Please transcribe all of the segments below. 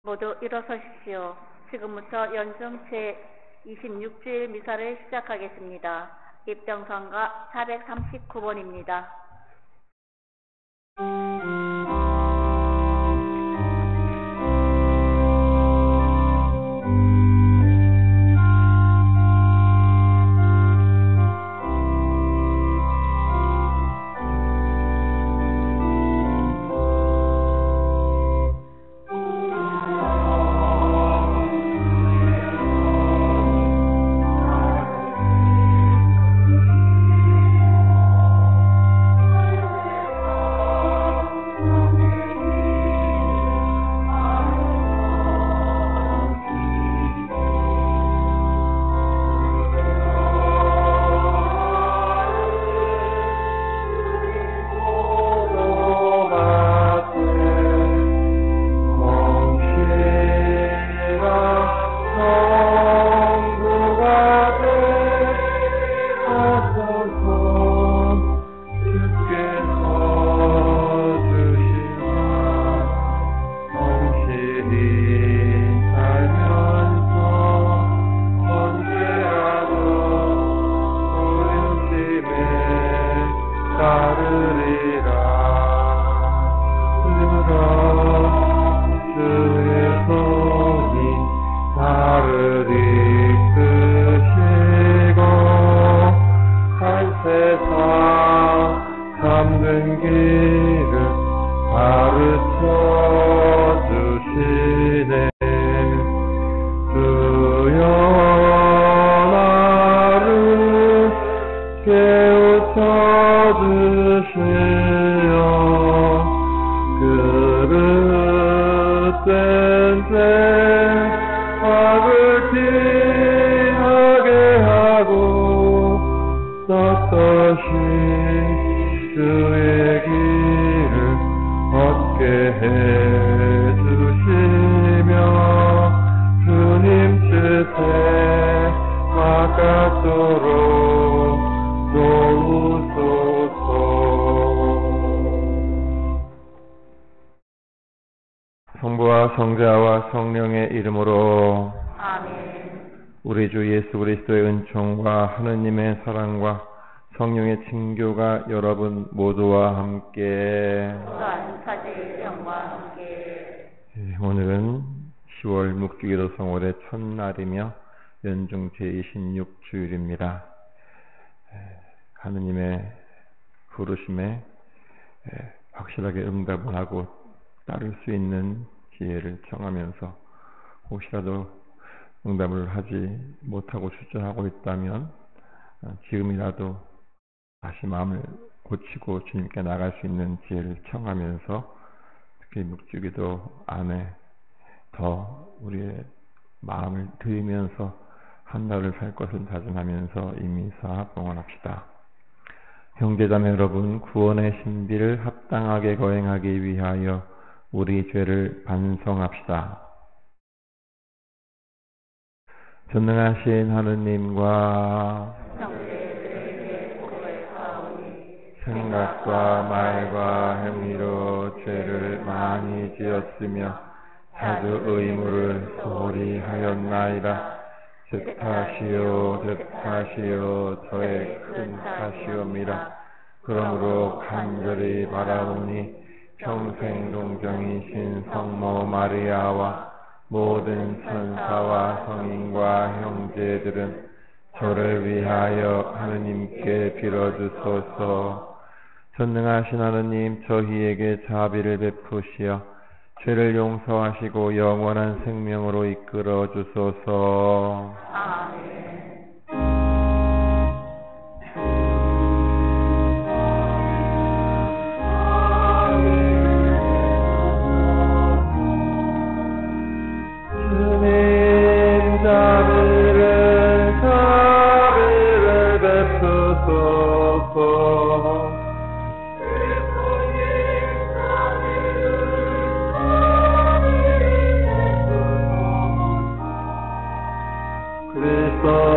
모두 일어서십시오. 지금부터 연중 제26주일 미사를 시작하겠습니다. 입병선가 439번입니다. 성부와 성자와 성령의 이름으로 아멘. 우리 주 예수 그리스도의 은총과 하느님의 사랑과 성령의 친교가 여러분 모두와 함께 또한 사제의 영과 함께. 오늘은 10월 묵주기도 성월의 첫날이며 연중 제26주일입니다. 하느님의 부르심에 확실하게 응답을 하고 따를 수 있는 기회를 청하면서 혹시라도 응답을 하지 못하고 주저하고 있다면 지금이라도 다시 마음을 고치고 주님께 나갈 수 있는 기회를 청하면서 특히 묵주기도 안에 더 우리의 마음을 들이면서 한날을 살 것을 다짐하면서 이 미사 봉헌합시다. 형제자매 여러분, 구원의 신비를 합당하게 거행하기 위하여 우리 죄를 반성합시다. 전능하신 하느님과 생각과 말과 행위로 죄를 많이 지었으며 자주 의무를 소홀히 하였나이다. 제 탓이요 저의 큰 탓이옵니다. 그러므로 간절히 바라오니 평생 동정이신 성모 마리아와 모든 천사와 성인과 형제들은 저를 위하여 하느님께 빌어주소서. 전능하신 하느님, 저희에게 자비를 베푸시어 죄를 용서하시고 영원한 생명으로 이끌어 주소서. 아멘. 그리스도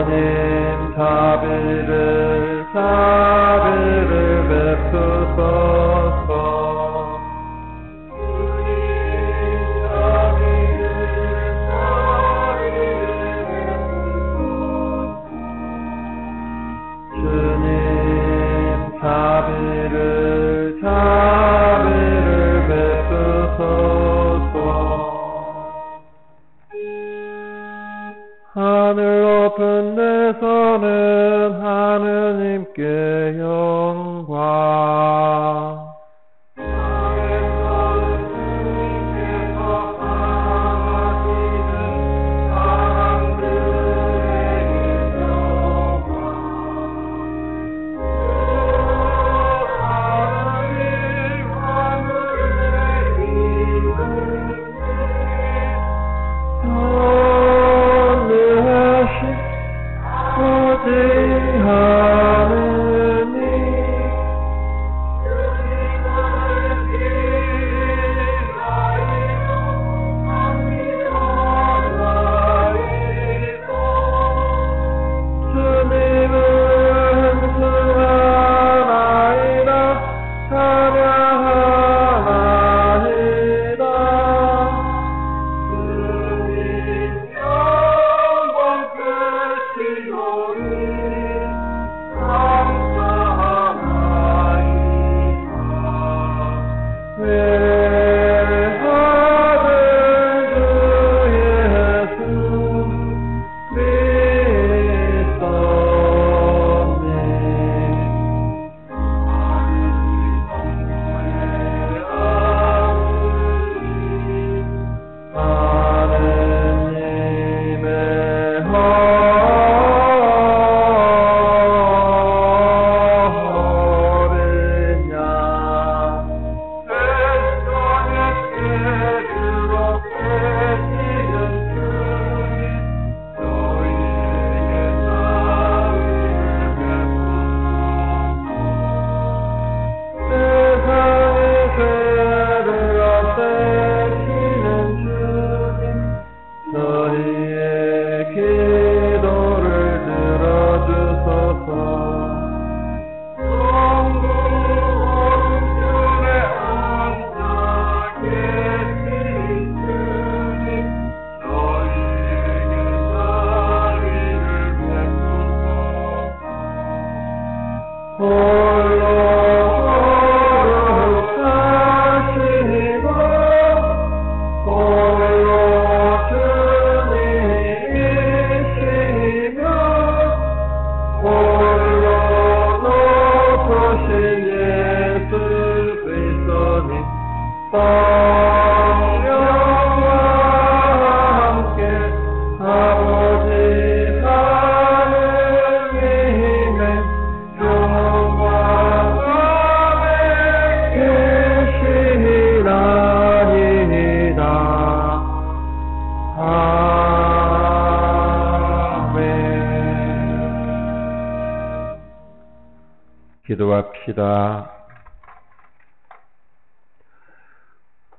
기도합시다.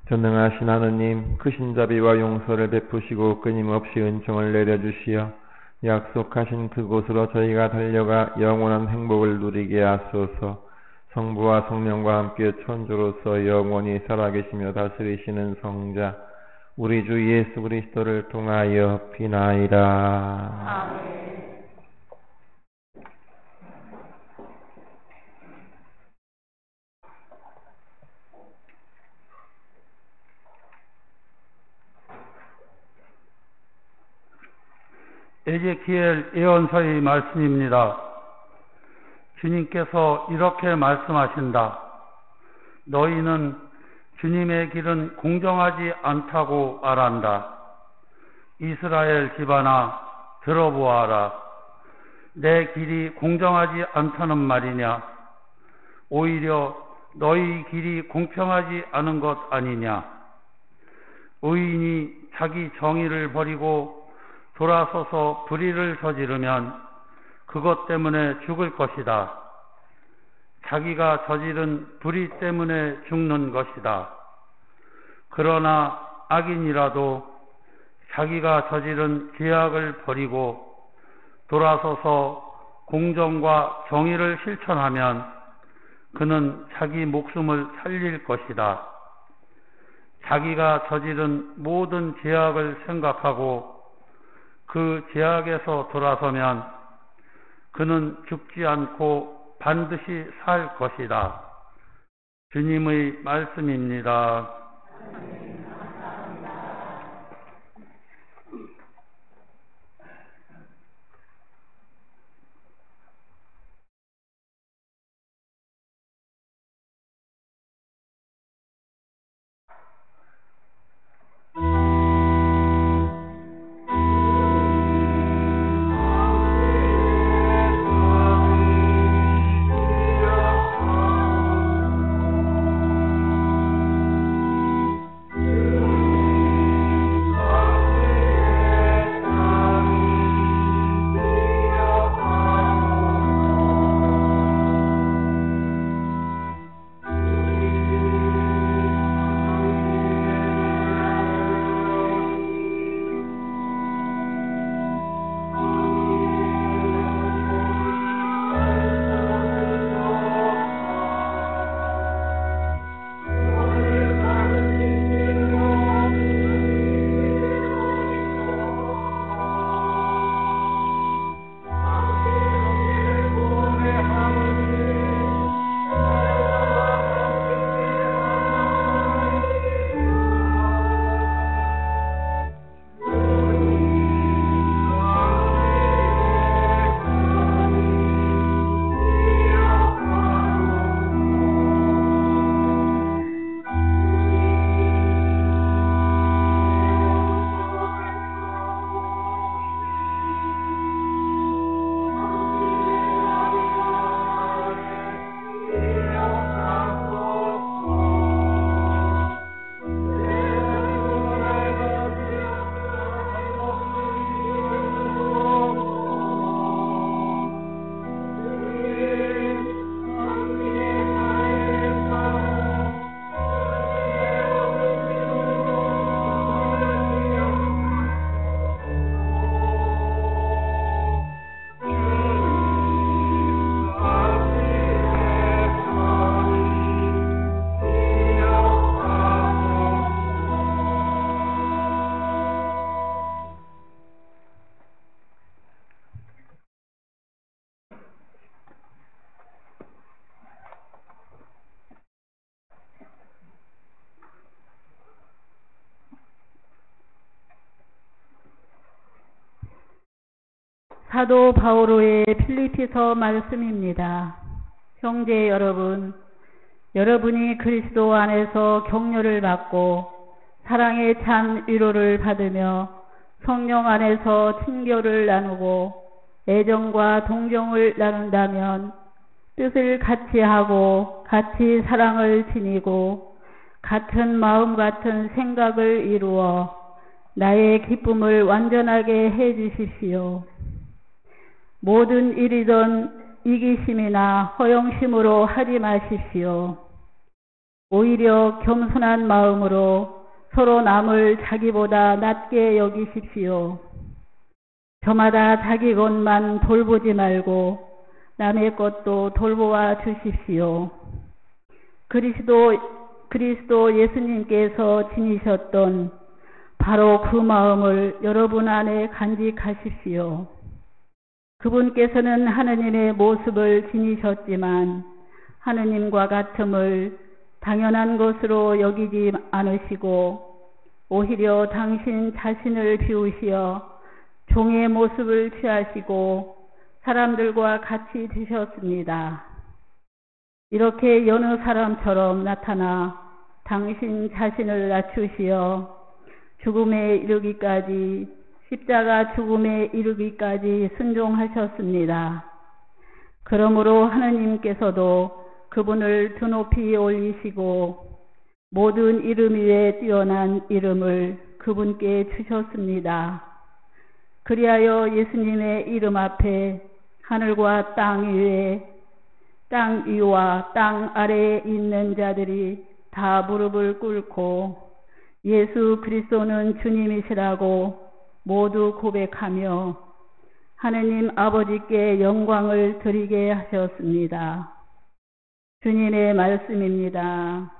전능하신 하느님, 크신 자비와 용서를 베푸시고 끊임없이 은총을 내려주시어 약속하신 그곳으로 저희가 달려가 영원한 행복을 누리게 하소서. 성부와 성령과 함께 천주로서 영원히 살아계시며 다스리시는 성자 우리 주 예수 그리스도를 통하여 비나이다. 아멘. 에제키엘 예언서의 말씀입니다. 주님께서 이렇게 말씀하신다. 너희는 주님의 길은 공정하지 않다고 말한다. 이스라엘 집안아 들어보아라. 내 길이 공정하지 않다는 말이냐? 오히려 너희 길이 공평하지 않은 것 아니냐? 의인이 자기 정의를 버리고 돌아서서 불의를 저지르면 그것 때문에 죽을 것이다. 자기가 저지른 불의 때문에 죽는 것이다. 그러나 악인이라도 자기가 저지른 죄악을 버리고 돌아서서 공정과 정의를 실천하면 그는 자기 목숨을 살릴 것이다. 자기가 저지른 모든 죄악을 생각하고 그 죄악에서 돌아서면 그는 죽지 않고 반드시 살 것이다. 주님의 말씀입니다. 사도 바오로의 필리피서 말씀입니다. 형제 여러분, 여러분이 그리스도 안에서 격려를 받고 사랑의 참 위로를 받으며 성령 안에서 친교를 나누고 애정과 동정을 나눈다면 뜻을 같이 하고 같이 사랑을 지니고 같은 마음 같은 생각을 이루어 나의 기쁨을 완전하게 해 주십시오. 모든 일이든 이기심이나 허영심으로 하지 마십시오. 오히려 겸손한 마음으로 서로 남을 자기보다 낮게 여기십시오. 저마다 자기 것만 돌보지 말고 남의 것도 돌보아 주십시오. 그리스도 예수님께서 지니셨던 바로 그 마음을 여러분 안에 간직하십시오. 그분께서는 하느님의 모습을 지니셨지만 하느님과 같음을 당연한 것으로 여기지 않으시고 오히려 당신 자신을 비우시어 종의 모습을 취하시고 사람들과 같이 드셨습니다. 이렇게 여느 사람처럼 나타나 당신 자신을 낮추시어 죽음에 이르기까지 십자가 죽음에 이르기까지 순종하셨습니다. 그러므로 하느님께서도 그분을 드높이 올리시고 모든 이름 위에 뛰어난 이름을 그분께 주셨습니다. 그리하여 예수님의 이름 앞에 하늘과 땅 위에 땅 위와 땅 아래에 있는 자들이 다 무릎을 꿇고 예수 그리스도는 주님이시라고 모두 고백하며 하느님 아버지께 영광을 드리게 하셨습니다. 주님의 말씀입니다.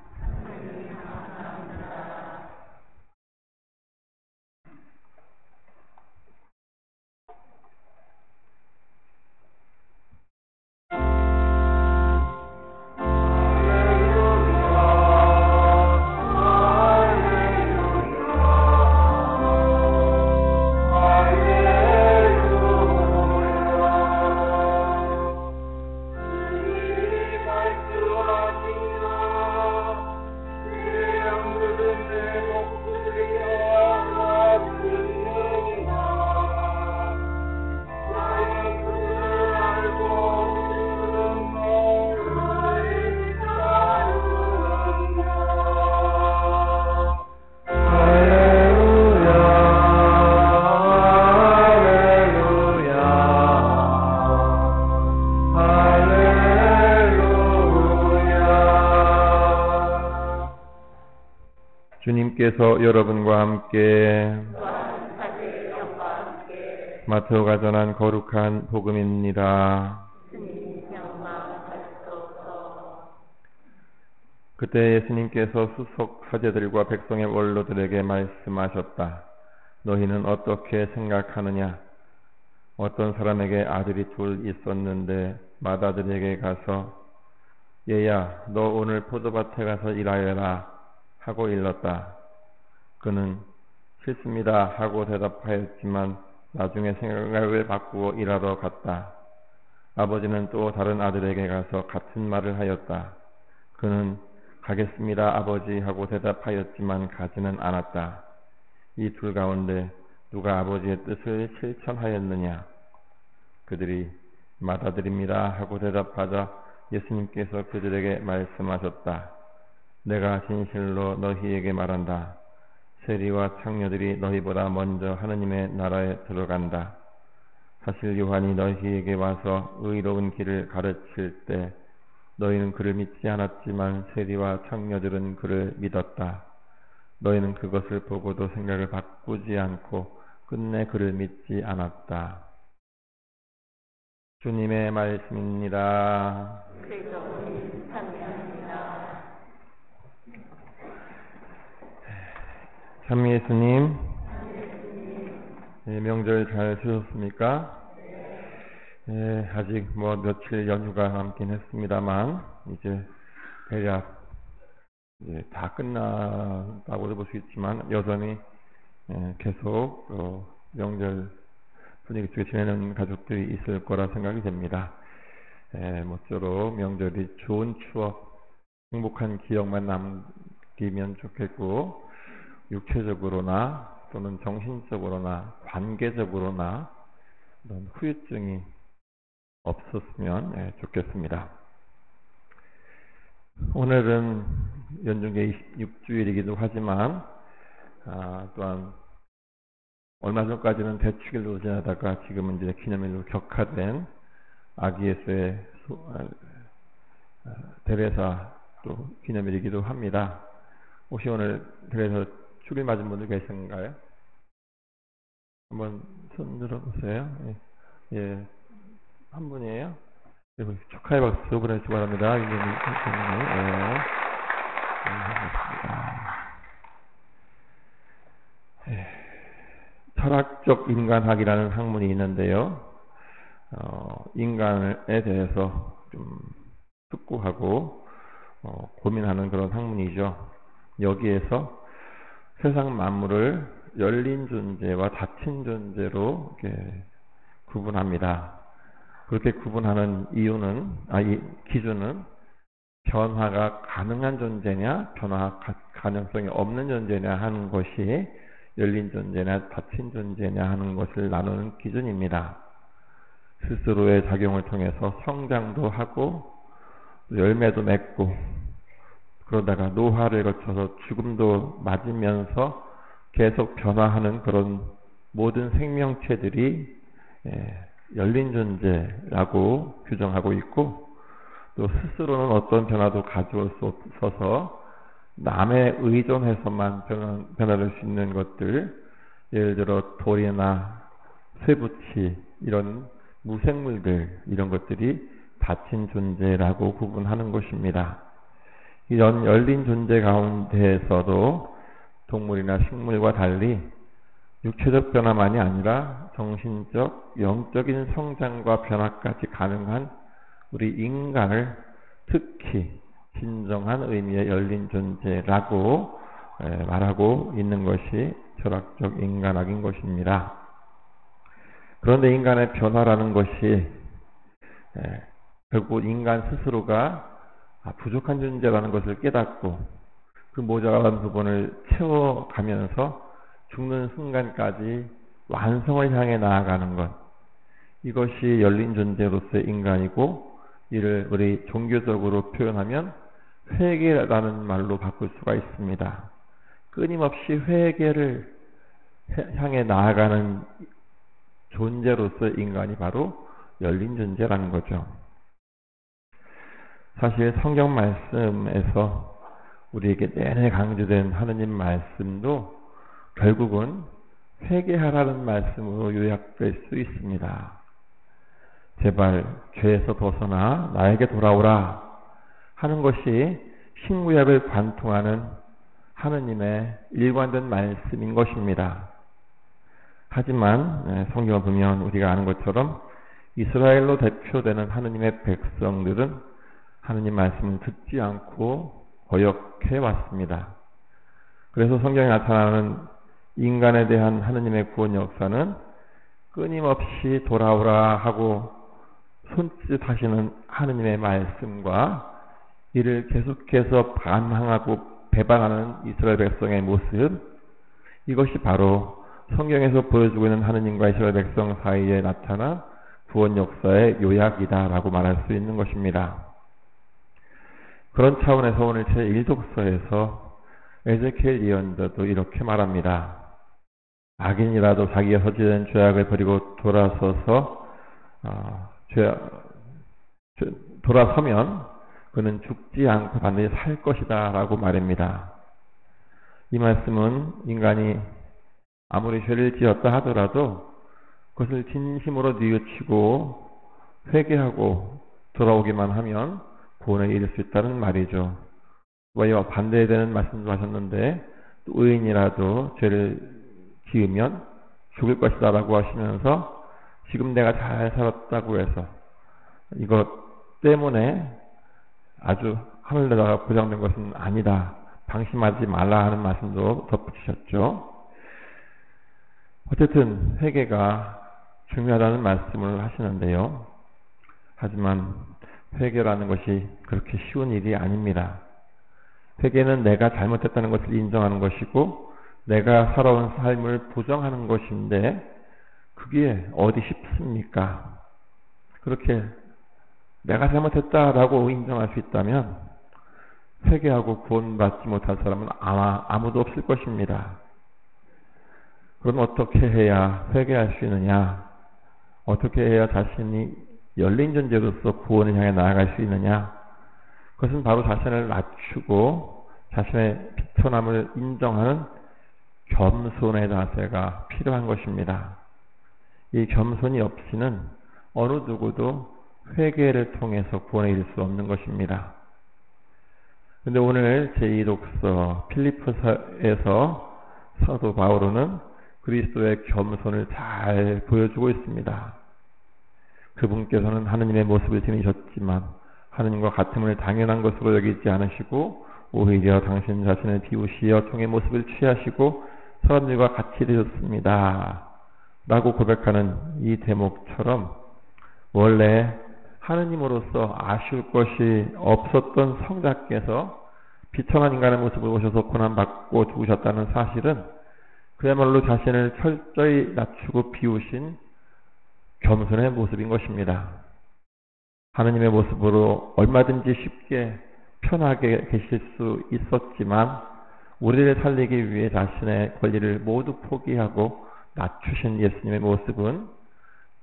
주님께서 여러분과 함께 마태오가 전한 거룩한 복음입니다. 그때 예수님께서 수석 사제들과 백성의 원로들에게 말씀하셨다. 너희는 어떻게 생각하느냐? 어떤 사람에게 아들이 둘 있었는데 맏아들에게 가서 얘야 너 오늘 포도밭에 가서 일하여라 하고 일렀다. 그는 싫습니다 하고 대답하였지만 나중에 생각을 바꾸어 일하러 갔다. 아버지는 또 다른 아들에게 가서 같은 말을 하였다. 그는 가겠습니다 아버지 하고 대답하였지만 가지는 않았다. 이 둘 가운데 누가 아버지의 뜻을 실천하였느냐? 그들이 맏아들입니다 하고 대답하자 예수님께서 그들에게 말씀하셨다. 내가 진실로 너희에게 말한다. 세리와 창녀들이 너희보다 먼저 하느님의 나라에 들어간다. 사실 요한이 너희에게 와서 의로운 길을 가르칠 때 너희는 그를 믿지 않았지만 세리와 창녀들은 그를 믿었다. 너희는 그것을 보고도 생각을 바꾸지 않고 끝내 그를 믿지 않았다. 주님의 말씀입니다. 참 예수님, 명절 잘 쉬셨습니까? 아직 며칠 연휴가 남긴 했습니다만 이제 대략 다 끝났다고도 볼 수 있지만 여전히 계속 명절 분위기 속에 지내는 가족들이 있을 거라 생각이 됩니다. 모쪼록 명절이 좋은 추억, 행복한 기억만 남기면 좋겠고 육체적으로나 또는 정신적으로나 관계적으로나 이런 후유증이 없었으면 좋겠습니다. 오늘은 연중계 26주일이기도 하지만 또한 얼마 전까지는 대축일로 지나다가 지금은 이제 기념일로 격화된 아기 예수의 대례사 또 기념일이기도 합니다. 혹시 오늘 그래서 축일 맞은 분들 계신가요? 한번 손 들어보세요. 예, 한 분이에요. 그리고 축하의 박수 보내주시기 바랍니다. 예, 예. 철학적 인간학이라는 학문이 있는데요. 인간에 대해서 좀 숙고하고 고민하는 그런 학문이죠. 여기에서 세상 만물을 열린 존재와 닫힌 존재로 이렇게 구분합니다. 그렇게 구분하는 이 기준은 변화가 가능한 존재냐, 변화 가능성이 없는 존재냐 하는 것이 열린 존재냐, 닫힌 존재냐 하는 것을 나누는 기준입니다. 스스로의 작용을 통해서 성장도 하고 열매도 맺고 그러다가 노화를 거쳐서 죽음도 맞으면서 계속 변화하는 그런 모든 생명체들이 열린 존재라고 규정하고 있고, 또 스스로는 어떤 변화도 가져올 수 없어서 남에 의존해서만 변화될 수 있는 것들, 예를 들어 돌이나 쇠붙이 이런 무생물들, 이런 것들이 닫힌 존재라고 구분하는 것입니다. 이런 열린 존재 가운데에서도 동물이나 식물과 달리 육체적 변화만이 아니라 정신적, 영적인 성장과 변화까지 가능한 우리 인간을 특히 진정한 의미의 열린 존재라고 말하고 있는 것이 철학적 인간학인 것입니다. 그런데 인간의 변화라는 것이 결국 인간 스스로가 부족한 존재라는 것을 깨닫고 그 모자란 부분을 채워가면서 죽는 순간까지 완성을 향해 나아가는 것, 이것이 열린 존재로서의 인간이고, 이를 우리 종교적으로 표현하면 회개라는 말로 바꿀 수가 있습니다. 끊임없이 회개를 향해 나아가는 존재로서의 인간이 바로 열린 존재라는 거죠. 사실 성경 말씀에서 우리에게 내내 강조된 하느님 말씀도 결국은 회개하라는 말씀으로 요약될 수 있습니다. 제발 죄에서 벗어나 나에게 돌아오라 하는 것이 신구약을 관통하는 하느님의 일관된 말씀인 것입니다. 하지만 성경을 보면 우리가 아는 것처럼 이스라엘로 대표되는 하느님의 백성들은 하느님 말씀을 듣지 않고 거역해 왔습니다. 그래서 성경에 나타나는 인간에 대한 하느님의 구원 역사는 끊임없이 돌아오라 하고 손짓하시는 하느님의 말씀과 이를 계속해서 반항하고 배반하는 이스라엘 백성의 모습, 이것이 바로 성경에서 보여주고 있는 하느님과 이스라엘 백성 사이에 나타난 구원 역사의 요약이다라고 말할 수 있는 것입니다. 그런 차원에서 오늘 제1독서에서 에제키엘 예언자도 이렇게 말합니다. 악인이라도 자기가 저지른 죄악을 버리고 돌아서면 그는 죽지 않고 반드시 살 것이다 라고 말합니다. 이 말씀은 인간이 아무리 죄를 지었다 하더라도 그것을 진심으로 뉘우치고 회개하고 돌아오기만 하면 구원에 이를 수 있다는 말이죠. 이와 반대되는 말씀도 하셨는데, 의인이라도 죄를 지으면 죽을 것이다 라고 하시면서 지금 내가 잘 살았다고 해서 이것 때문에 아주 하늘나라가 보장된 것은 아니다, 방심하지 말라 하는 말씀도 덧붙이셨죠. 어쨌든 회개가 중요하다는 말씀을 하시는데요. 하지만 회개라는 것이 그렇게 쉬운 일이 아닙니다. 회개는 내가 잘못했다는 것을 인정하는 것이고 내가 살아온 삶을 부정하는 것인데, 그게 어디 쉽습니까? 그렇게 내가 잘못했다라고 인정할 수 있다면 회개하고 구원받지 못할 사람은 아마 아무도 없을 것입니다. 그럼 어떻게 해야 회개할 수 있느냐? 어떻게 해야 자신이 열린 존재로서 구원을 향해 나아갈 수 있느냐? 그것은 바로 자신을 낮추고 자신의 비천함을 인정하는 겸손의 자세가 필요한 것입니다. 이 겸손이 없이는 어느 누구도 회개를 통해서 구원에 이를 수 없는 것입니다. 그런데 오늘 제2독서 필리포서에서 사도 바오로는 그리스도의 겸손을 잘 보여주고 있습니다. 그분께서는 하느님의 모습을 지니셨지만 하느님과 같음을 당연한 것으로 여기지 않으시고 오히려 당신 자신을 비우시어 종의 모습을 취하시고 사람들과 같이 되셨습니다. 라고 고백하는 이 대목처럼 원래 하느님으로서 아쉬울 것이 없었던 성자께서 비천한 인간의 모습을 오셔서 고난받고 죽으셨다는 사실은 그야말로 자신을 철저히 낮추고 비우신 겸손의 모습인 것입니다. 하느님의 모습으로 얼마든지 쉽게 편하게 계실 수 있었지만 우리를 살리기 위해 자신의 권리를 모두 포기하고 낮추신 예수님의 모습은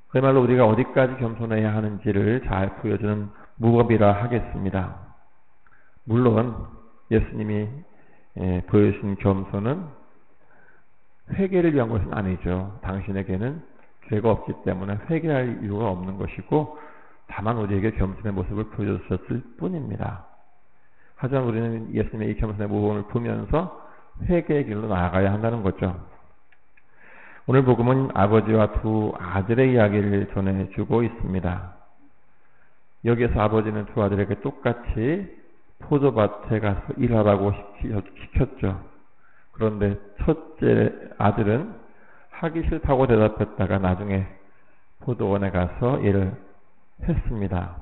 그야말로 우리가 어디까지 겸손해야 하는지를 잘 보여주는 무법이라 하겠습니다. 물론 예수님이 보여주신 겸손은 회개를 위한 것은 아니죠. 당신에게는 죄가 없기 때문에 회개할 이유가 없는 것이고 다만 우리에게 겸손의 모습을 보여주셨을 뿐입니다. 하지만 우리는 예수님의 이 겸손의 모범을 보면서 회개의 길로 나아가야 한다는 거죠. 오늘 복음은 아버지와 두 아들의 이야기를 전해주고 있습니다. 여기에서 아버지는 두 아들에게 똑같이 포도밭에 가서 일하라고 시켰죠. 그런데 첫째 아들은 하기 싫다고 대답했다가 나중에 포도원에 가서 일을 했습니다.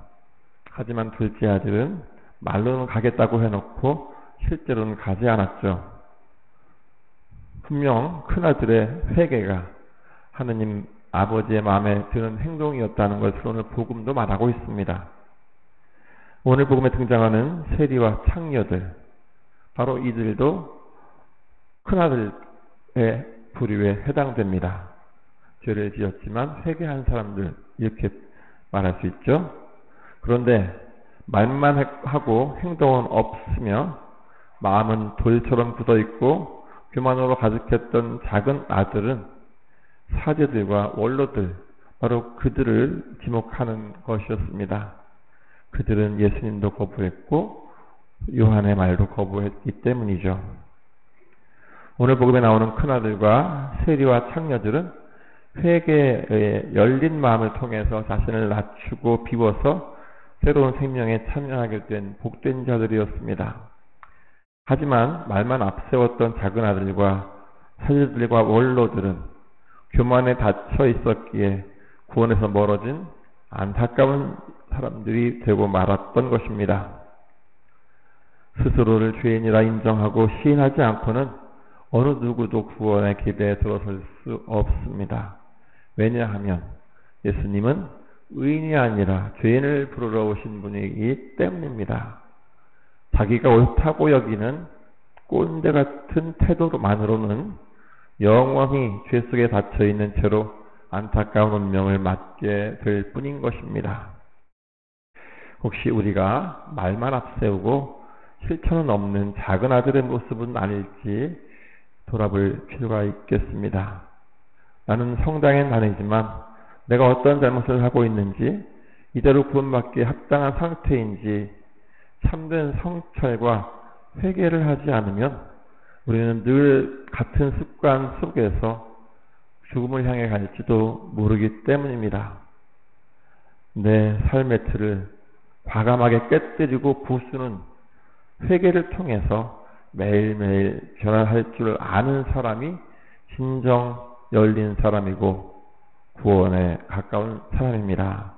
하지만 둘째 아들은 말로는 가겠다고 해놓고 실제로는 가지 않았죠. 분명 큰아들의 회개가 하느님 아버지의 마음에 드는 행동이었다는 것을 오늘 복음도 말하고 있습니다. 오늘 복음에 등장하는 세리와 창녀들, 바로 이들도 큰아들의 부류에 해당됩니다. 죄를 지었지만 회개한 사람들, 이렇게 말할 수 있죠. 그런데 말만 하고 행동은 없으며 마음은 돌처럼 굳어있고 교만으로 가득했던 작은 아들은 사제들과 원로들, 바로 그들을 지목하는 것이었습니다. 그들은 예수님도 거부했고 요한의 말도 거부했기 때문이죠. 오늘 복음에 나오는 큰아들과 세리와 창녀들은 회개의 열린 마음을 통해서 자신을 낮추고 비워서 새로운 생명에 참여하게 된 복된 자들이었습니다. 하지만 말만 앞세웠던 작은 아들과 사제들과 원로들은 교만에 닫혀 있었기에 구원에서 멀어진 안타까운 사람들이 되고 말았던 것입니다. 스스로를 죄인이라 인정하고 시인하지 않고는 어느 누구도 구원의 길에 들어설 수 없습니다. 왜냐하면 예수님은 의인이 아니라 죄인을 부르러 오신 분이기 때문입니다. 자기가 옳다고 여기는 꼰대 같은 태도만으로는 영원히 죄 속에 닫혀있는 채로 안타까운 운명을 맞게 될 뿐인 것입니다. 혹시 우리가 말만 앞세우고 실천은 없는 작은 아들의 모습은 아닐지 돌아볼 필요가 있겠습니다. 나는 성당에 다니지만 내가 어떤 잘못을 하고 있는지, 이대로 구원받기에 합당한 상태인지 참된 성찰과 회개를 하지 않으면 우리는 늘 같은 습관 속에서 죽음을 향해 갈지도 모르기 때문입니다. 내 삶의 틀을 과감하게 깨뜨리고 부수는 회개를 통해서 매일매일 변화할 줄 아는 사람이 진정 열린 사람이고 구원에 가까운 사람입니다.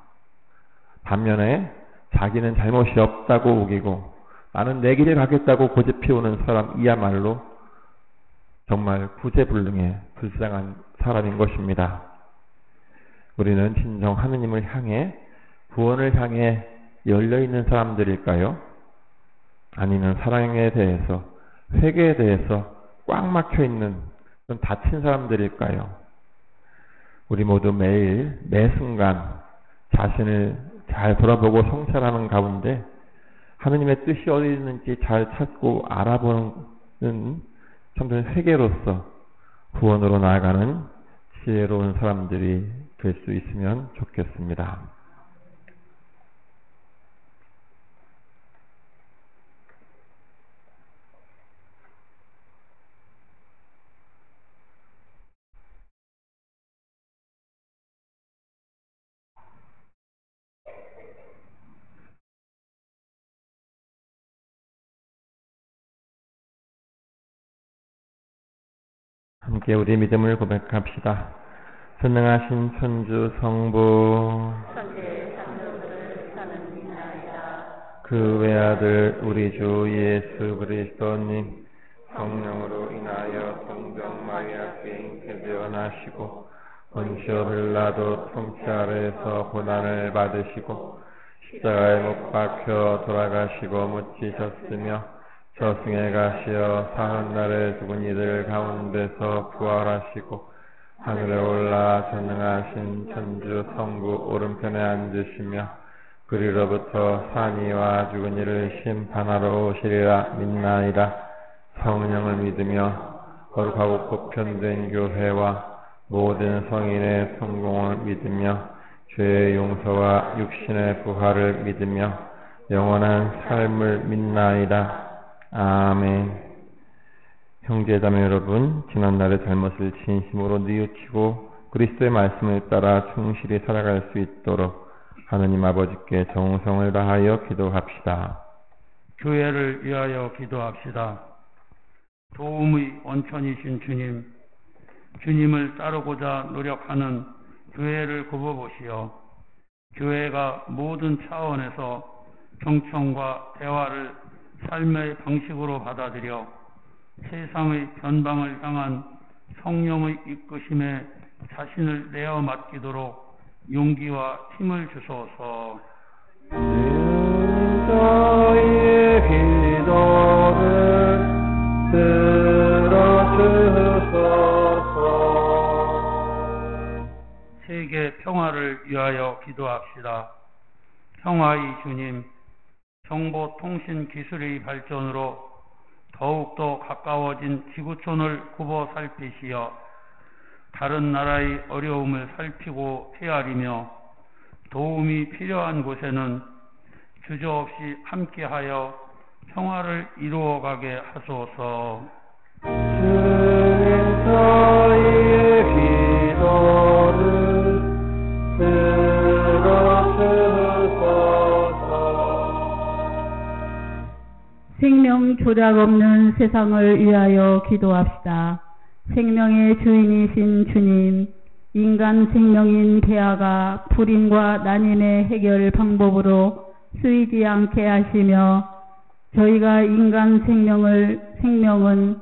반면에 자기는 잘못이 없다고 우기고 나는 내 길을 가겠다고 고집피우는 사람이야말로 정말 구제불능의 불쌍한 사람인 것입니다. 우리는 진정 하느님을 향해, 구원을 향해 열려있는 사람들일까요? 아니면 사랑에 대해서, 회개에 대해서 꽉 막혀있는 그런 닫힌 사람들일까요? 우리 모두 매일, 매 순간 자신을 잘 돌아보고 성찰하는 가운데 하느님의 뜻이 어디 있는지 잘 찾고 알아보는 참된 회개로서 구원으로 나아가는 지혜로운 사람들이 될 수 있으면 좋겠습니다. 함께 우리 믿음을 고백합시다. 전능하신 천주 성부 천지의 창조를 사는이나이다. 그 외아들 우리 주 예수 그리스도님 성령으로 인하여 성경 마리아께 잉태되어 나시고 본시오 빌라도 통치 아래에서 고난을 받으시고 십자가에 못 박혀 돌아가시고 묻히셨으며 저승에 가시어 사흘 날에 죽은 이들 가운데서 부활하시고 하늘에 올라 전능하신 천주 성부 오른편에 앉으시며 그리로부터 산이와 죽은 이를 심판하러 오시리라 믿나이다. 성령을 믿으며 거룩하고 보편된 교회와 모든 성인의 성공을 믿으며 죄의 용서와 육신의 부활을 믿으며 영원한 삶을 믿나이다. 아멘. 형제자매 여러분, 지난날의 잘못을 진심으로 뉘우치고 그리스도의 말씀을 따라 충실히 살아갈 수 있도록 하느님 아버지께 정성을 다하여 기도합시다. 교회를 위하여 기도합시다. 도움의 원천이신 주님, 주님을 따르고자 노력하는 교회를 굽어보시어 교회가 모든 차원에서 경청과 대화를 삶의 방식으로 받아들여 세상의 변방을 향한 성령의 이끄심에 자신을 내어 맡기도록 용기와 힘을 주소서. 저희의 기도를 들어주소서. 세계 평화를 위하여 기도합시다. 평화의 주님, 정보통신 기술의 발전으로 더욱더 가까워진 지구촌을 굽어 살피시어 다른 나라의 어려움을 살피고 헤아리며 도움이 필요한 곳에는 주저없이 함께하여 평화를 이루어가게 하소서. 주님 저희의 기도를 들어주소서. 생명 조작 없는 세상을 위하여 기도합시다. 생명의 주인이신 주님, 인간 생명인 개아가 불임과 난임의 해결 방법으로 쓰이지 않게 하시며 저희가 인간 생명은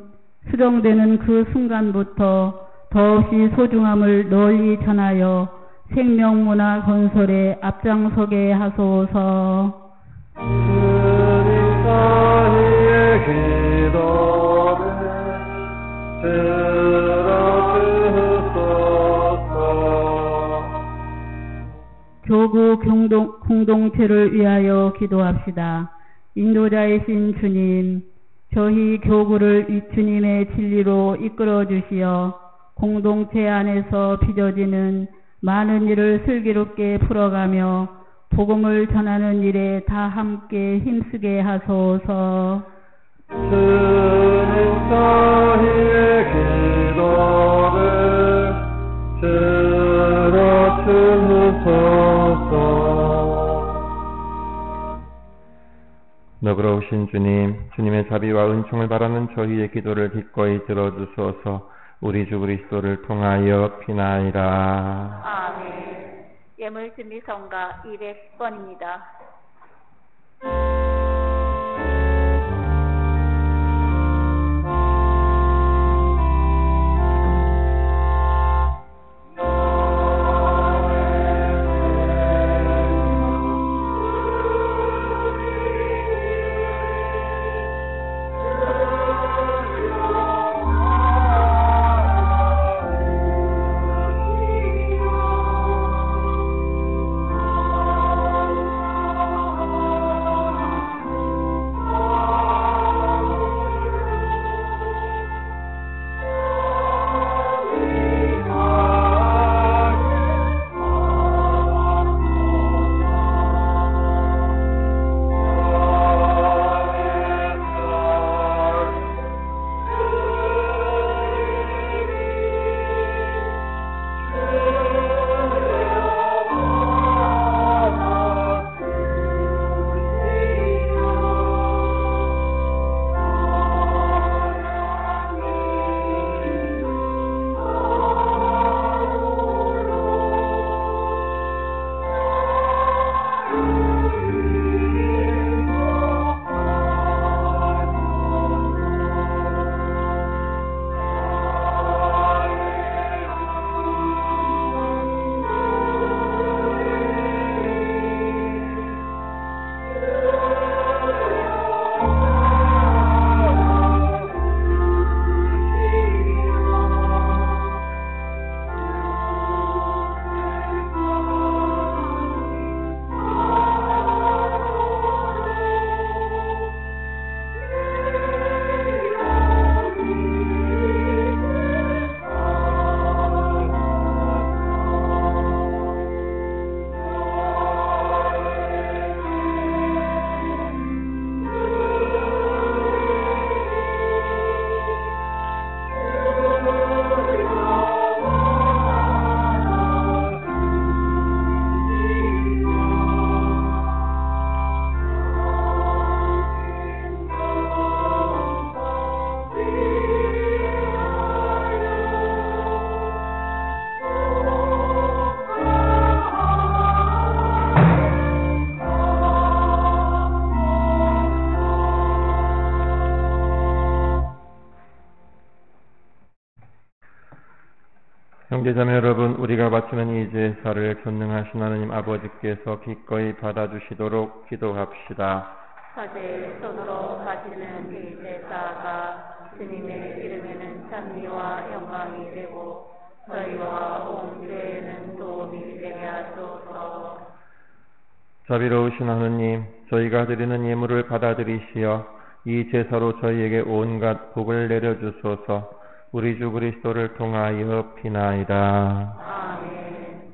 수정되는 그 순간부터 더없이 소중함을 널리 전하여 생명문화 건설에 앞장서게 하소서. 주님 저희의 기도를 들어주소서. 교구 공동체를 위하여 기도합시다. 인도자이신 주님, 저희 교구를 이 주님의 진리로 이끌어 주시어 공동체 안에서 빚어지는 많은 일을 슬기롭게 풀어가며 복음을 전하는 일에 다 함께 힘쓰게 하소서. 주님 저희의 기도를 들어주소서. 너그러우신 주님, 주님의 자비와 은총을 바라는 저희의 기도를 기꺼이 들어주소서. 우리 주 그리스도를 통하여 비나이다. 아멘. 예물준비 성가 210번입니다. 형제자매 여러분, 우리가 바치는 이 제사를 전능하신 하나님 아버지께서 기꺼이 받아주시도록 기도합시다. 사제 손으로 바치는 이 제사가 주님의 이름에는 찬미와 영광이 되고 저희와 온 교회에는 도움이 되게 하소서. 자비로우신 하느님, 저희가 드리는 예물을 받아들이시어 이 제사로 저희에게 온갖 복을 내려주소서. 우리 주 그리스도를 통하여 비나이다. 아멘.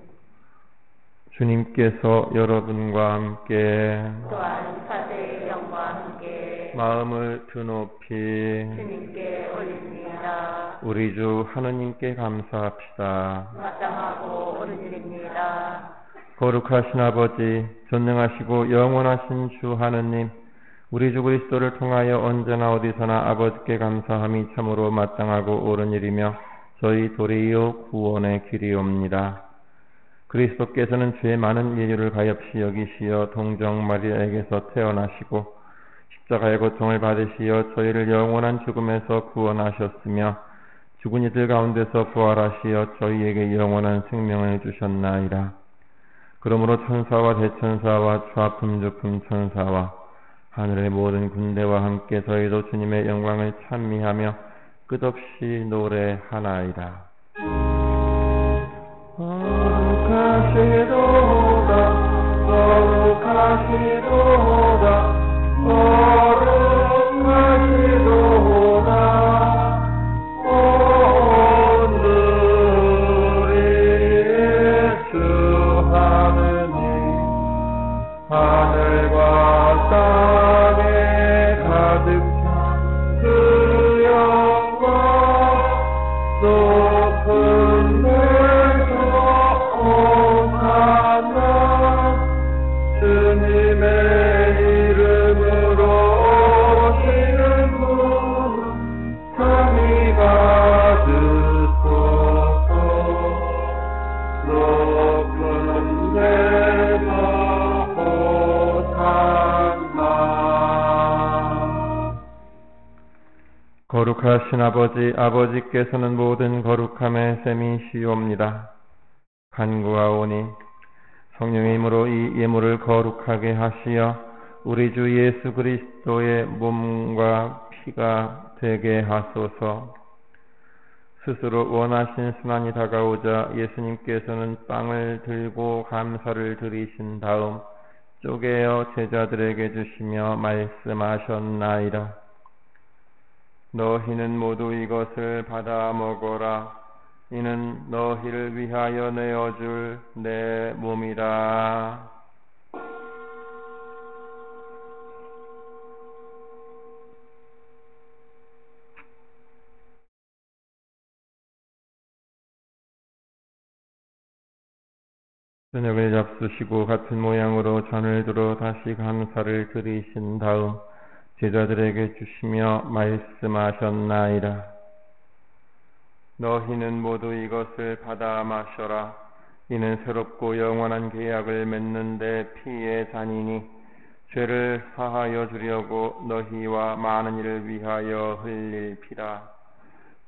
주님께서 여러분과 함께 또한 사제의 영과 함께 마음을 드높이 주님께 올립니다. 우리 주 하느님께 감사합시다. 마땅하고 옳은 일입니다. 거룩하신 아버지, 전능하시고 영원하신 주 하느님, 우리 주 그리스도를 통하여 언제나 어디서나 아버지께 감사함이 참으로 마땅하고 옳은 일이며 저희 도리요 구원의 길이옵니다. 그리스도께서는 죄 많은 인류를 가엾이 여기시어 동정 마리아에게서 태어나시고 십자가의 고통을 받으시어 저희를 영원한 죽음에서 구원하셨으며 죽은 이들 가운데서 부활하시어 저희에게 영원한 생명을 주셨나이다. 그러므로 천사와 대천사와 좌품주품 천사와 하늘의 모든 군대와 함께 저희도 주님의 영광을 찬미하며 끝없이 노래하나이다. 거룩하시도다, 거룩하시도다, 거룩하시도다. 오늘의 주 하느님, 하늘과 땅에 가득 찬 그 영광, 높은 데서 오사나. 주님의 이름으로 오시는 분 상이 받으소서. 높은 데서 오사나. 거룩하신 아버지, 아버지께서는 모든 거룩함의 셈이시옵니다. 간구하오니 성령의 힘으로 이 예물을 거룩하게 하시어 우리 주 예수 그리스도의 몸과 피가 되게 하소서. 스스로 원하신 순환이 다가오자 예수님께서는 빵을 들고 감사를 드리신 다음 쪼개어 제자들에게 주시며 말씀하셨나이다. 너희는 모두 이것을 받아 먹어라. 이는 너희를 위하여 내어줄 내 몸이라. 저녁을 잡수시고 같은 모양으로 잔을 들어 다시 감사를 드리신 다음 제자들에게 주시며 말씀하셨나이다. 너희는 모두 이것을 받아 마셔라. 이는 새롭고 영원한 계약을 맺는 내 피의 잔이니 죄를 사하여 주려고 너희와 많은 이를 위하여 흘릴 피라.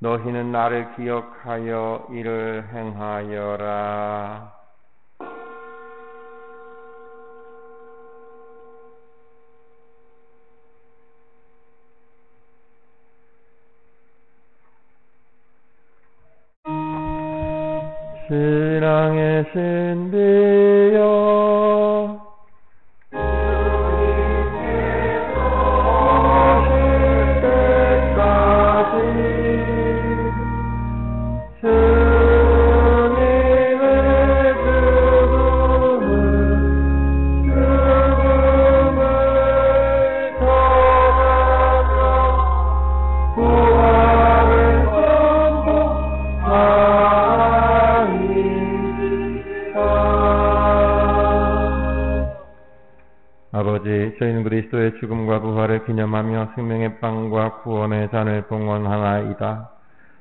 너희는 나를 기억하여 이를 행하여라. 신앙의 신비여, 주님께서 오실 때까지 주님의 죽음을 전하며 부활을 아버지, 저희는 그리스도의 죽음과 부활을 기념하며 생명의 빵과 구원의 잔을 봉헌하나이다.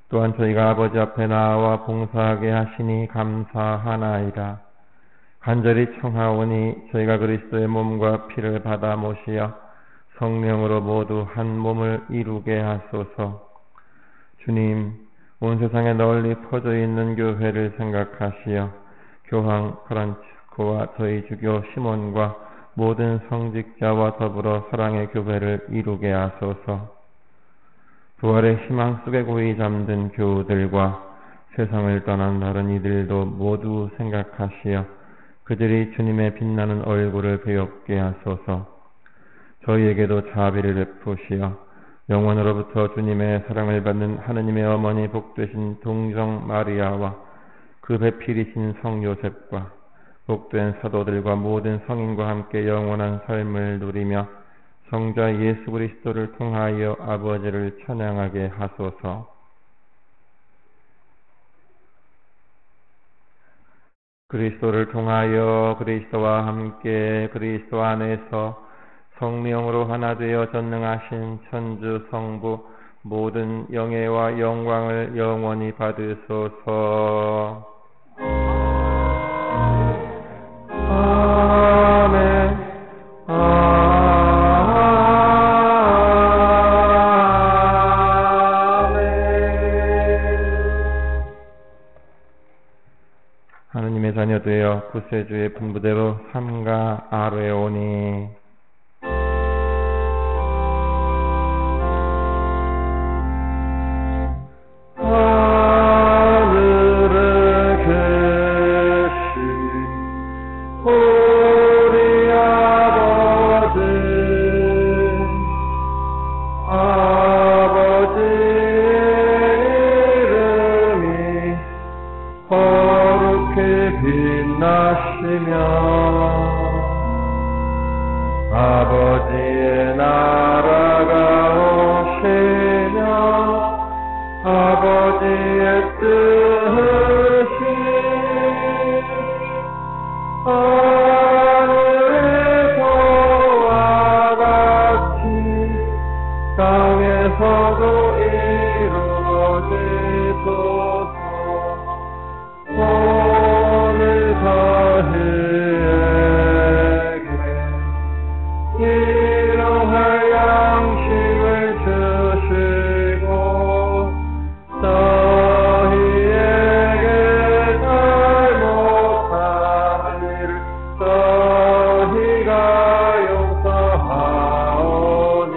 또한 저희가 아버지 앞에 나와 봉사하게 하시니 감사하나이다. 간절히 청하오니 저희가 그리스도의 몸과 피를 받아 모시어 성령으로 모두 한 몸을 이루게 하소서. 주님, 온 세상에 널리 퍼져 있는 교회를 생각하시어 교황 프란치스코와 저희 주교 시몬과 모든 성직자와 더불어 사랑의 교회를 이루게 하소서. 부활의 희망 속에 고이 잠든 교우들과 세상을 떠난 다른 이들도 모두 생각하시어 그들이 주님의 빛나는 얼굴을 배웁게 하소서. 저희에게도 자비를 베푸시어 영원으로부터 주님의 사랑을 받는 하느님의 어머니 복되신 동정 마리아와 그 배필이신 성 요셉과 복된 사도들과 모든 성인과 함께 영원한 삶을 누리며 성자 예수 그리스도를 통하여 아버지를 찬양하게 하소서. 그리스도를 통하여 그리스도와 함께 그리스도 안에서 성령으로 하나 되어 전능하신 천주 성부 모든 영예와 영광을 영원히 받으소서. 아멘. 하느님의 자녀 되어 구세주의 분부대로 삼가 아뢰오니 아버지의 나라가 오시며 아버지의 뜻이 하늘에서와 같이 땅에서도 이루어지소서. 오늘 저희에게 일용할 양식을 주시고 저희에게 잘못한 일을 저희가 용서하오니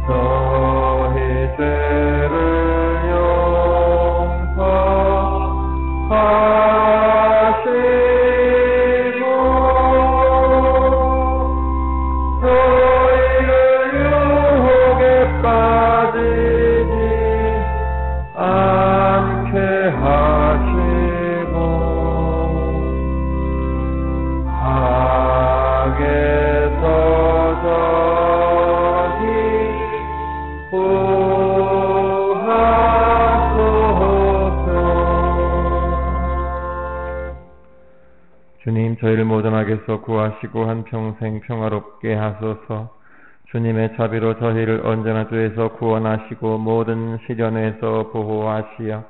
저희 죄를 용서하시고 저희를 유혹에 빠지지 않게 하시고 악에서 저희 구하소서. 주님, 저희를 모든 악에서 구하시고 한평생 평화롭게 하소서. 주님의 자비로 저희를 언제나 죄에서 구원하시고 모든 시련에서 보호하시어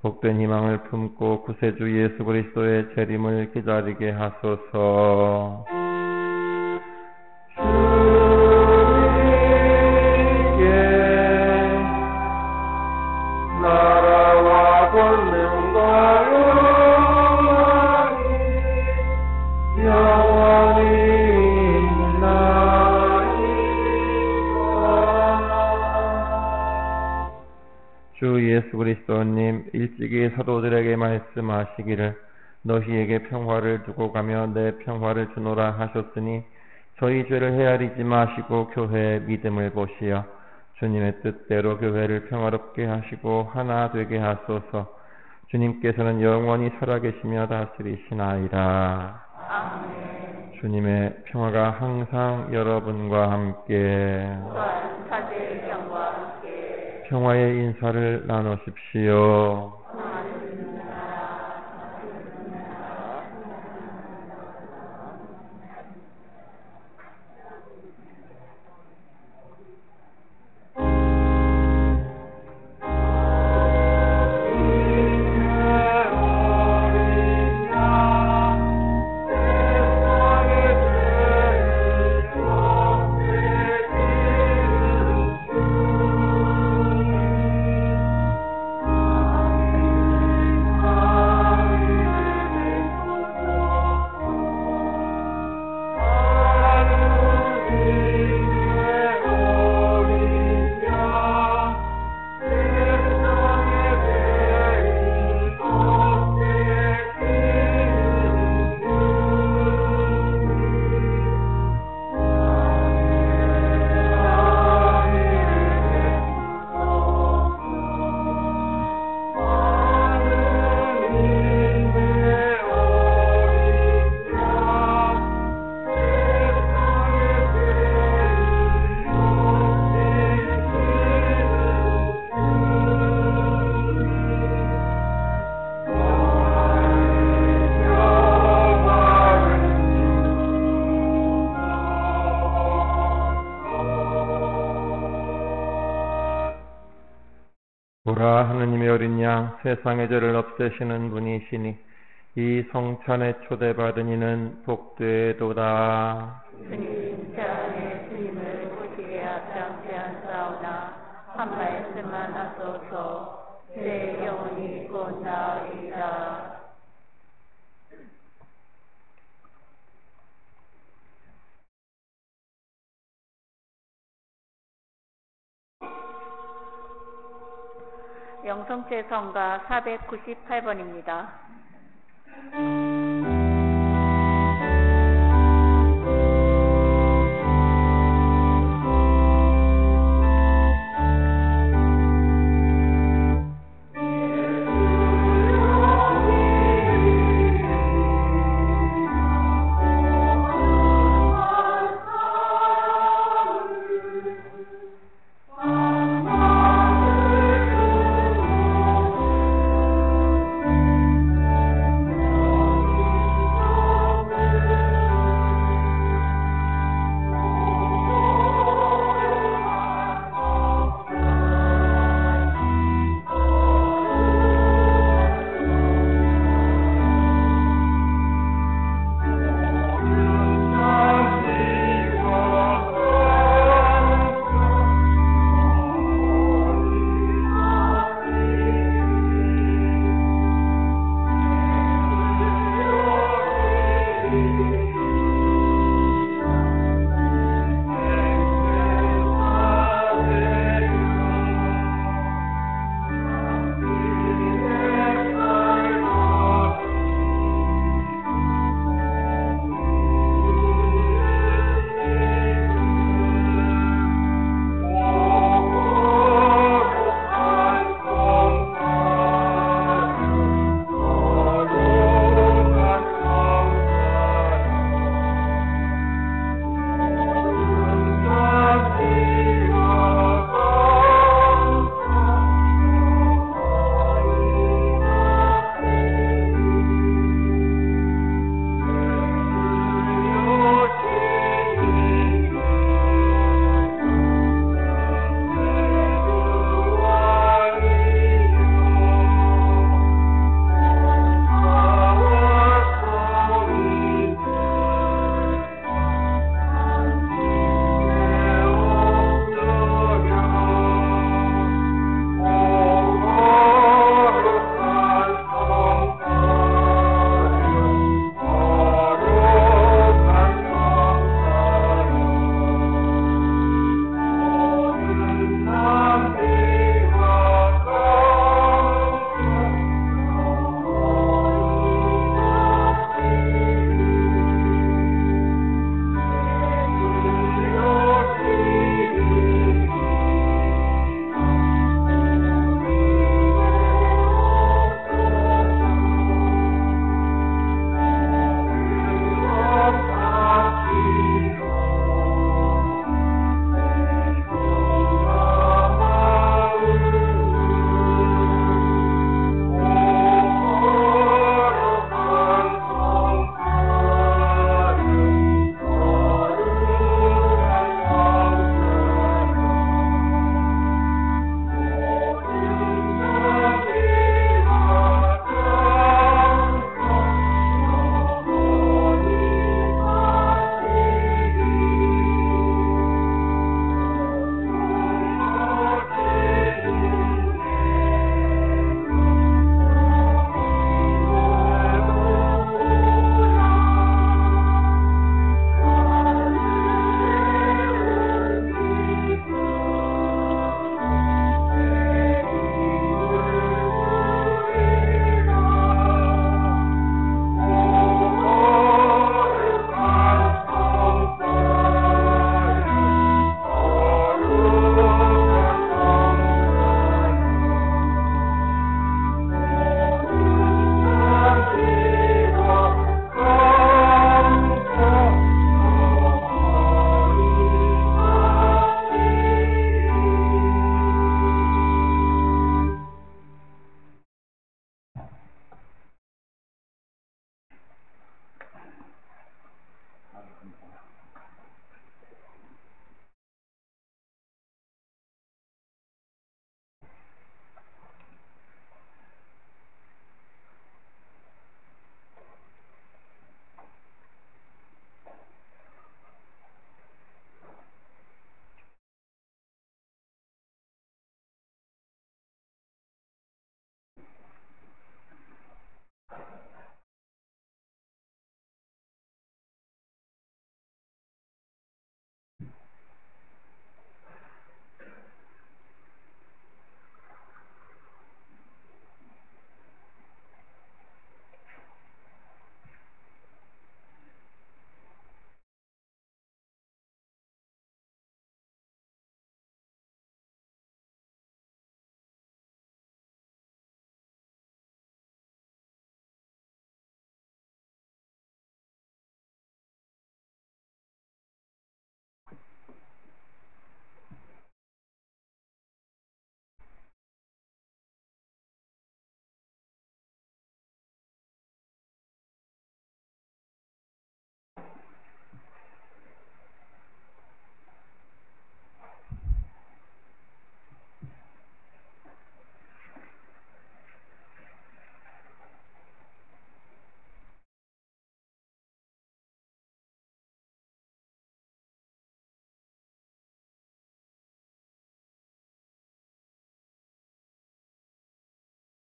복된 희망을 품고 구세주 예수 그리스도의 재림을 기다리게 하소서. 주님께 나라와 권능과 영원히 있나이다. 주 예수 그리스도님, 일찍이 사도들에게 말씀하시기를 너희에게 평화를 두고 가며 내 평화를 주노라 하셨으니 저희 죄를 헤아리지 마시고 교회의 믿음을 보시어 주님의 뜻대로 교회를 평화롭게 하시고 하나 되게 하소서. 주님께서는 영원히 살아계시며 다스리시나이다. 아멘. 주님의 평화가 항상 여러분과 함께 또한 사제의 영과 함께 평화의 인사를 나누십시오. 하느님의 어린 양 세상의 죄를 없애시는 분이시니 이 성찬에 초대받은 이는 복되도다. 주님, 제 안에 주님을 보시기에 앞장지 않사오나 한 말씀만 하소서. 내 영혼이 곧 나으리이다. 영성제 성가 498번입니다. 주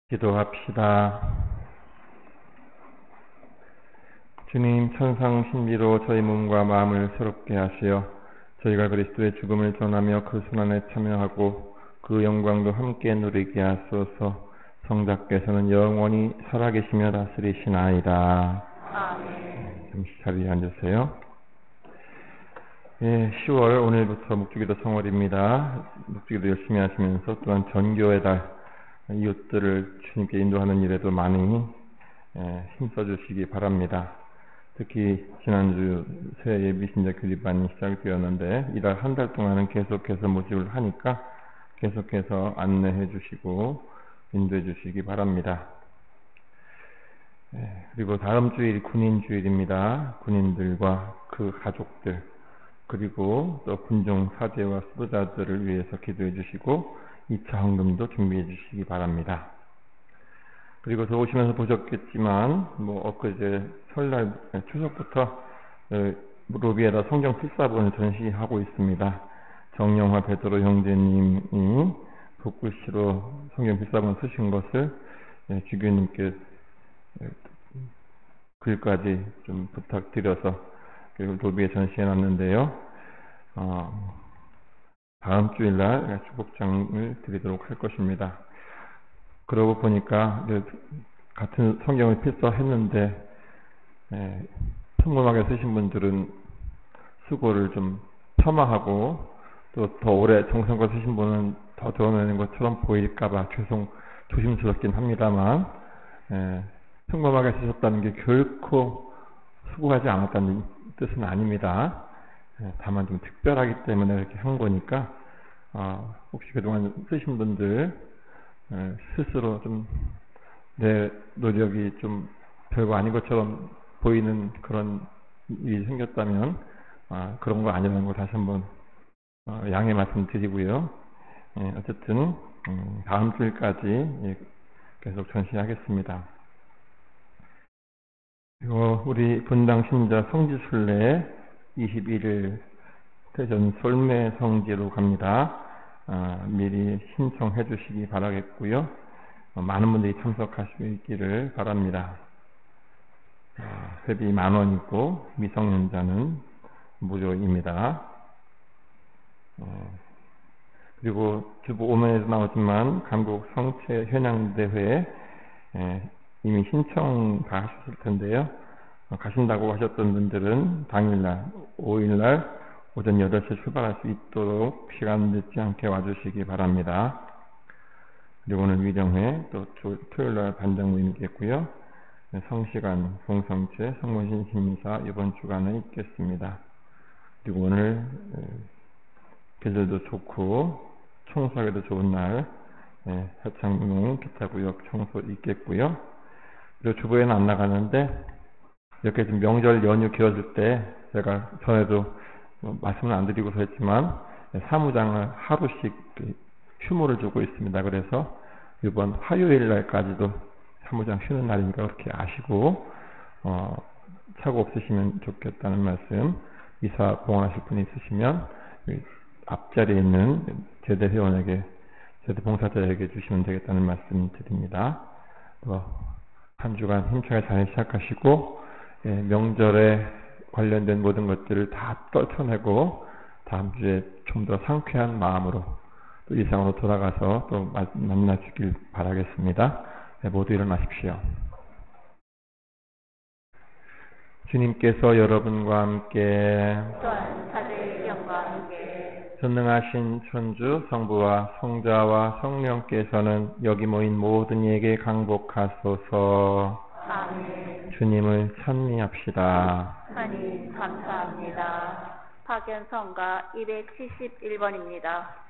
기도합시다. 주님, 천상 신비로 저희 몸과 마음을 새롭게 하시어 저희가 그리스도의 죽음을 전하며 그 순환에 참여하고 그 영광도 함께 누리게 하소서. 성자께서는 영원히 살아계시며 다스리시나이다. 아멘. 잠시 자리에 앉으세요. 예, 10월 오늘부터 묵주기도 성월입니다. 묵주기도 열심히 하시면서 또한 전교의 달 이웃들을 주님께 인도하는 일에도 많이 힘써주시기 바랍니다. 특히 지난주 새 예비신자 교리반이 시작되었는데 이달 한 달 동안은 계속해서 모집을 하니까 계속해서 안내해 주시고 인도해 주시기 바랍니다. 그리고 다음 주일이 군인주일입니다. 군인들과 그 가족들 그리고 또 군종 사제와 수도자들을 위해서 기도해 주시고 2차 헌금도 준비해 주시기 바랍니다. 그리고 더 오시면서 보셨겠지만 엊그제 설날 추석부터 로비에다 성경 필사본을 전시하고 있습니다. 정영화 베드로 형제님이 붓글씨로 성경 필사본 쓰신 것을 주교님께 글까지 좀 부탁드려서 로비에 전시해 놨는데요. 다음 주일날 축복장을 드리도록 할 것입니다. 그러고 보니까 같은 성경을 필사했는데 평범하게 쓰신 분들은 수고를 좀 폄하하고 또 더 오래 정성껏 쓰신 분은 더 드러내는 것처럼 보일까봐 조심스럽긴 합니다만 평범하게 쓰셨다는 게 결코 수고하지 않았다는 뜻은 아닙니다. 다만 좀 특별하기 때문에 이렇게 한 거니까 혹시 그동안 쓰신 분들 스스로 좀 내 노력이 좀 별거 아닌 것처럼 보이는 그런 일이 생겼다면 그런 거 아니라는 거 다시 한번 양해 말씀드리고요. 어쨌든 다음 주일까지 계속 전시하겠습니다. 그리고 우리 분당 신자 성지순례 21일 대전 솔매 성지로 갑니다. 미리 신청해 주시기 바라겠고요. 많은 분들이 참석하시기를 바랍니다. 회비 10,000원이고 미성년자는 무료입니다. 그리고 주보 오면에도 나오지만 강국 성체 현양대회에 이미 신청 다 하셨을 텐데요. 가신다고 하셨던 분들은 당일날 5일날 오전 8시에 출발할 수 있도록 시간 늦지 않게 와주시기 바랍니다. 그리고 오늘 위령회 또 토요일날 반장모임이 있겠고요. 성시간 공성체 성문신 심사 이번 주간에 있겠습니다. 그리고 오늘 계절도 좋고 청소하기도 좋은 날 해창농 기타구역 청소 있겠고요. 그리고 주보에는 안 나가는데 이렇게 좀 명절 연휴 길어질 때 제가 전에도 말씀을 안 드리고서 했지만 사무장을 하루씩 휴무를 주고 있습니다. 그래서 이번 화요일 날까지도 사무장 쉬는 날이니까 그렇게 아시고 사고 없으시면 좋겠다는 말씀, 이사 봉헌하실 분이 있으시면 앞자리에 있는 제대 회원에게, 제대 봉사자에게 주시면 되겠다는 말씀 드립니다. 한 주간 힘차게 잘 시작하시고 명절에 관련된 모든 것들을 다 떨쳐내고 다음 주에 좀 더 상쾌한 마음으로 또 일상으로 돌아가서 또 만나주길 바라겠습니다. 모두 일어나십시오. 주님께서 여러분과 함께 또한 사제의 영과 함께 전능하신 천주 성부와 성자와 성령께서는 여기 모인 모든 이에게 강복하소서. 아멘. 주님을 찬미합시다. 하나님 감사합니다. 파견성가 271번입니다.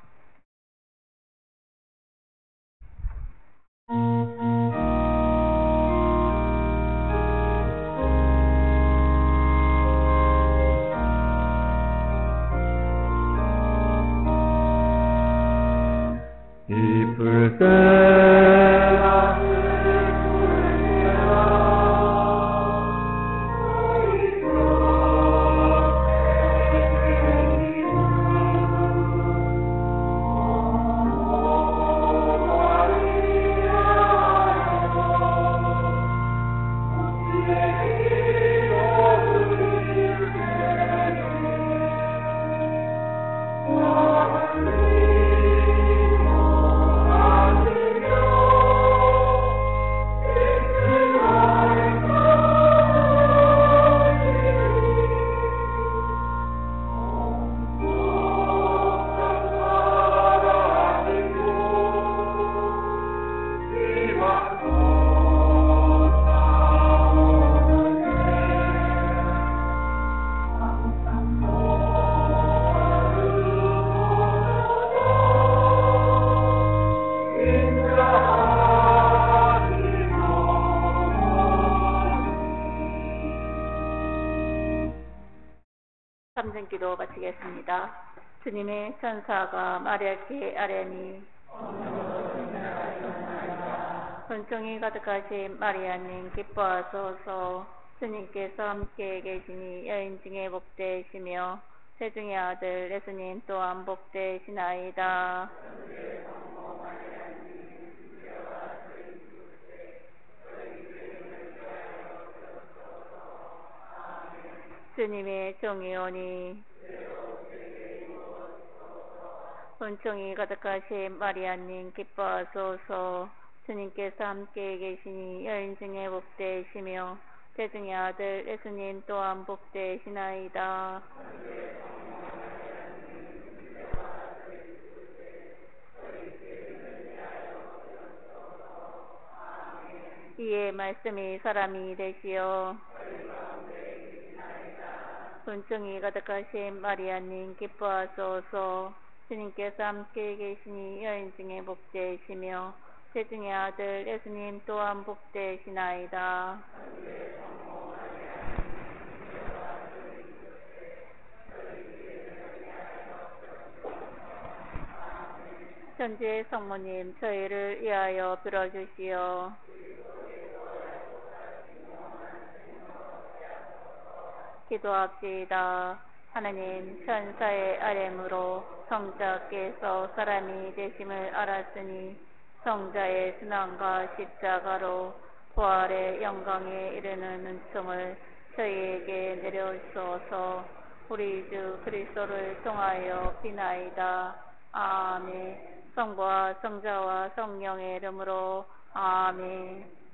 이쁠 때나 기도 바치겠습니다. 주님의 천사가 마리아께 아뢰니 은총이 가득하신 마리아님 기뻐하소서. 주님께서 함께 계시니 여인 중에 복되시며 태중의 아들 예수님 또한 복되시나이다. 주님의 종이오니 은총이 가득하신 마리아님 기뻐하소서. 주님께서 함께 계시니 여인 중에 복되시며 태중의 아들 예수님 또한 복되시나이다. 이에 말씀이 사람이 되시어 은총이 가득하신 마리아님 기뻐하소서. 주님께서 함께 계시니 여인 중에 복되시며 태중의 아들 예수님 또한 복되시나이다. 천주의 성모님 저희를 위하여 빌어주시오. 기도합시다. 하나님, 천사의 아뢰므로 성자께서 사람이 되심을 알았으니 성자의 순환과 십자가로 부활의 영광에 이르는 은총을 저희에게 내려주소서. 우리 주 그리스도를 통하여 비나이다. 아멘. 성부와 성자와 성령의 이름으로 아멘.